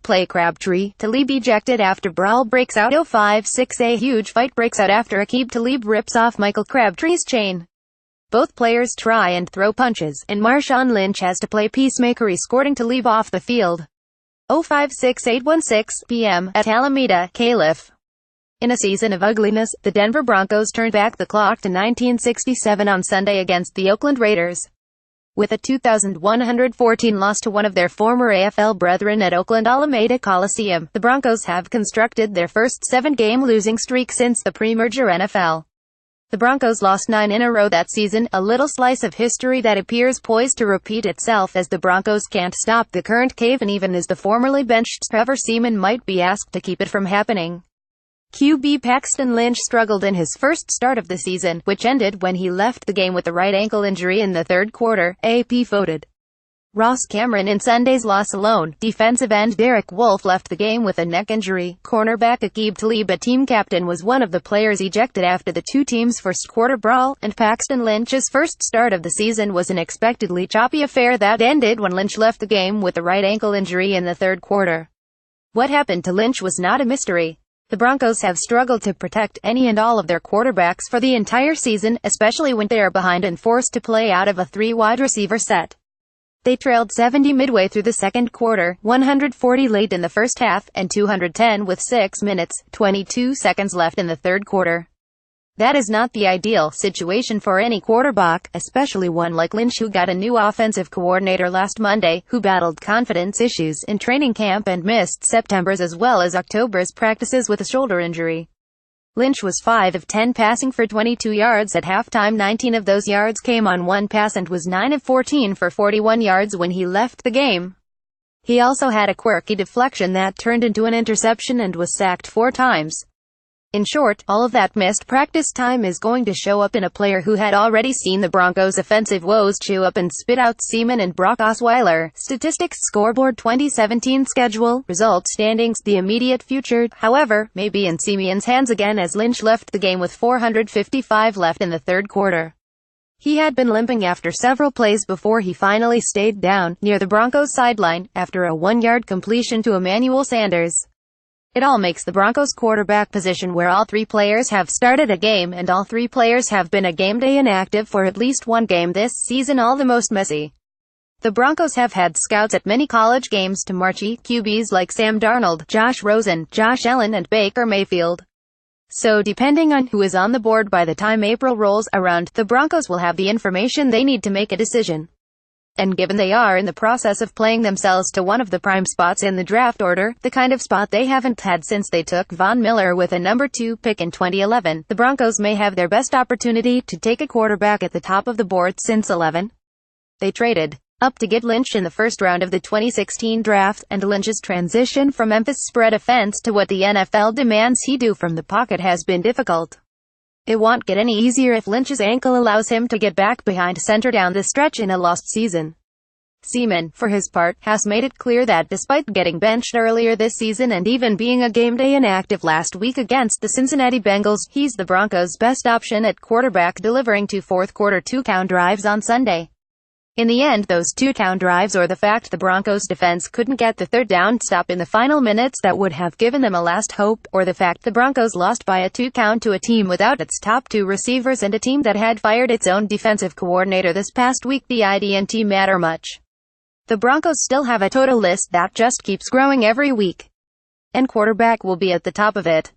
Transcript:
playCrabtree, Talib ejected after brawl breaks out. 056. A huge fight breaks out after Aqib Talib rips off Crabtree's chain. Both players try and throw punches, and Lynch has to play peacemaker, escorting Talib off the field. 056-816 p.m. at Alameda, Calif. In a season of ugliness, the Denver Broncos turned back the clock to 1967 on Sunday against the Oakland Raiders. With a 2,114 loss to one of their former AFL brethren at Oakland Alameda Coliseum, the Broncos have constructed their first 7-game losing streak since the pre-merger NFL. The Broncos lost 9 in a row that season, a little slice of history that appears poised to repeat itself as the Broncos can't stop the current cave, and even as the formerly benched Trevor Seaman might be asked to keep it from happening. QB Paxton Lynch struggled in his first start of the season, which ended when he left the game with a right ankle injury in the third quarter, AP voted. Ross Cameron in Sunday's loss alone. Defensive end Derek Wolfe left the game with a neck injury. Cornerback Aqib Talib, a team captain, was one of the players ejected after the two teams' first quarter brawl, and Paxton Lynch's first start of the season was an expectedly choppy affair that ended when Lynch left the game with a right ankle injury in the third quarter. What happened to Lynch was not a mystery. The Broncos have struggled to protect any and all of their quarterbacks for the entire season, especially when they are behind and forced to play out of a 3-wide receiver set. They trailed 70 midway through the second quarter, 140 late in the first half, and 210 with 6 minutes, 22 seconds left in the third quarter. That is not the ideal situation for any quarterback, especially one like Lynch, who got a new offensive coordinator last Monday, who battled confidence issues in training camp and missed September's as well as October's practices with a shoulder injury. Lynch was 5 of 10 passing for 22 yards at halftime. 19 of those yards came on one pass and was 9 of 14 for 41 yards when he left the game. He also had a quirky deflection that turned into an interception and was sacked 4 times. In short, all of that missed practice time is going to show up in a player who had already seen the Broncos' offensive woes chew up and spit out Seaman and Brock Osweiler. Statistics, scoreboard, 2017 schedule, results, standings. The immediate future, however, may be in Seaman's hands again, as Lynch left the game with 455 left in the third quarter. He had been limping after several plays before he finally stayed down, near the Broncos' sideline, after a 1-yard completion to Emmanuel Sanders. It all makes the Broncos quarterback position, where all 3 players have started a game and all 3 players have been a game day inactive for at least one game this season, all the most messy. The Broncos have had scouts at many college games to marquee QBs like Sam Darnold, Josh Rosen, Josh Allen, and Baker Mayfield. So depending on who is on the board by the time April rolls around, the Broncos will have the information they need to make a decision. And given they are in the process of playing themselves to one of the prime spots in the draft order, the kind of spot they haven't had since they took Von Miller with a number 2 pick in 2011, the Broncos may have their best opportunity to take a quarterback at the top of the board since 11. They traded up to get Lynch in the first round of the 2016 draft, and Lynch's transition from Memphis spread offense to what the NFL demands he do from the pocket has been difficult. It won't get any easier if Lynch's ankle allows him to get back behind center down the stretch in a lost season. Seaman, for his part, has made it clear that despite getting benched earlier this season and even being a game day inactive last week against the Cincinnati Bengals, he's the Broncos' best option at quarterback, delivering 2 fourth-quarter 2-count drives on Sunday. In the end, those 2-count drives, or the fact the Broncos' defense couldn't get the third down stop in the final minutes that would have given them a last hope, or the fact the Broncos lost by a 2-count to a team without its top 2 receivers and a team that had fired its own defensive coordinator this past week, the didn't matter much. The Broncos still have a total list that just keeps growing every week. And quarterback will be at the top of it.